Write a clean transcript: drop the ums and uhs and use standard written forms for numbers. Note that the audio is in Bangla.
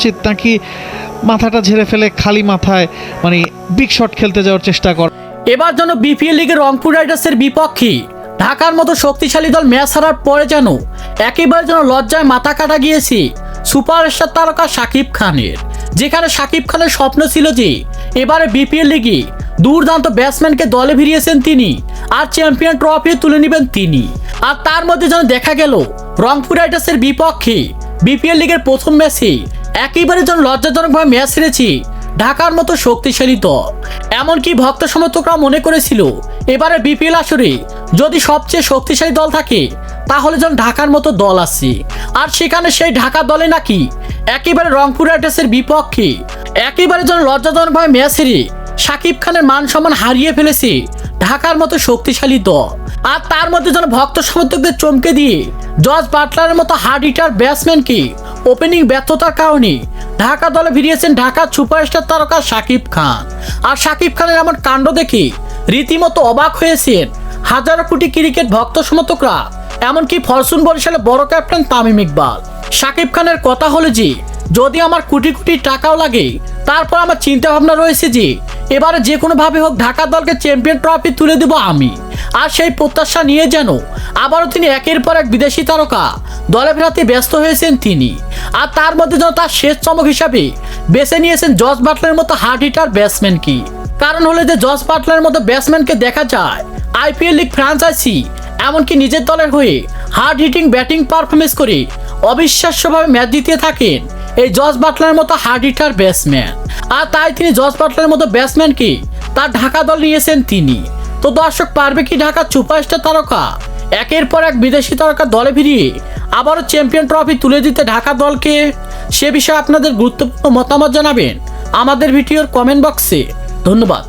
উচিত নাকি মাথাটা ঝেড়ে ফেলে খালি মাথায় মানে বিগ শট খেলতে যাওয়ার চেষ্টা করা? এবার যেন বিপিএল লিগের রংপুর রাইডার্সের বিপক্ষে ঢাকার মতো শক্তিশালী দল ম্যাচ হারার পরে যেন একেবারে যেন লজ্জায় মাথা কাটা গিয়েছে সুপারস্টার তারকা শাকিব খানের, যেখানে শাকিব খানের স্বপ্ন ছিল যে এবারে বিপিএল লিগে দুর্দান্ত ব্যাটসম্যানকে দলে ভিড়িয়েছেন তিনি আর চ্যাম্পিয়ন ট্রফি তুলে নেবেন তিনি। আর তার মধ্যে যেন দেখা গেল রংপুর রাইডার্সের বিপক্ষে বিপিএল লিগের প্রথম ম্যাচে একেবারে যেন লজ্জাজনকভাবে ম্যাচ হেরেছে ঢাকার মতো শক্তিশালী দল। এমনকি ভক্ত সমর্থকরা মনে করেছিল এবারে বিপিএল আসরে যদি সবচেয়ে শক্তিশালী দল থাকে তাহলে যেন ঢাকার মতো দল আছে, আর সেখানে সেই ঢাকা দলে নাকি একেবারে রংপুর রাইডার্সের বিপক্ষে একেবারে যেন লজ্জাজনকভাবে ম্যাচ হেরে শাকিব খানের মান সম্মান হারিয়ে ফেলেছে ঢাকার মতো শক্তিশালী দল। আর তার মধ্যে যেন ভক্ত সমর্থকদের চমকে দিয়ে জস বাটলারের মতো হার্ড হিটার ব্যাটসম্যানকে ওপেনিং ব্যর্থতার কারণে ঢাকা দলে ভিড়িয়েছেন ঢাকার সুপারস্টার তারকা শাকিব খান। আর শাকিব খানের এমন কাণ্ড দেখে রীতিমতো অবাক হয়েছেন হাজারো কোটি ক্রিকেট ভক্ত সমর্থকরা, এমনকি ফরচুন বরিশালের বড় ক্যাপ্টেন তামিম ইকবাল। শাকিব খানের কথা হলো যে যদি আমার কোটি কোটি টাকাও লাগে তারপর আমার চিন্তা ভাবনা রয়েছে যে এবারে যে কোনোভাবে হোক ঢাকা দলকে চ্যাম্পিয়ন ট্রফি তুলে দেব আমি। আর সেই প্রত্যাশা নিয়ে যেন আবারও তিনি একের পর এক বিদেশি তারকা দলে ফেরাতে ব্যস্ত হয়েছেন তিনি। আর তার মধ্যে যেন তার শেষ চমক হিসাবে বেছে নিয়েছেন জস বাটলারের মতো হার্ড হিটার ব্যাটসম্যানকে। কারণ হলো যে জস বাটলারের মতো ব্যাটসম্যানকে দেখা যায় আইপিএল লিগ ফ্রাঞ্চাইজি এমনকি নিজের দলের হয়ে হার্ড হিটিং ব্যাটিং পারফরমেন্স করে অবিশ্বাস্যভাবে ম্যাচ জিতিয়ে থাকেন এই জস বাটলারের মতো হার্ড হিটার ব্যাটসম্যান। আর তাই তিনি জস বাটলারের মতো ব্যাটসম্যানকে তার ঢাকা দল নিয়েছেন তিনি। তো দর্শক, পারবে কি ঢাকার সুপারস্টার তারকা একের পর এক বিদেশি তারকা দলে ভিড়িয়ে আবারও চ্যাম্পিয়ন ট্রফি তুলে দিতে ঢাকা দলকে? সে বিষয়ে আপনাদের গুরুত্বপূর্ণ মতামত জানাবেন আমাদের ভিডিওর কমেন্ট বক্সে। ধন্যবাদ।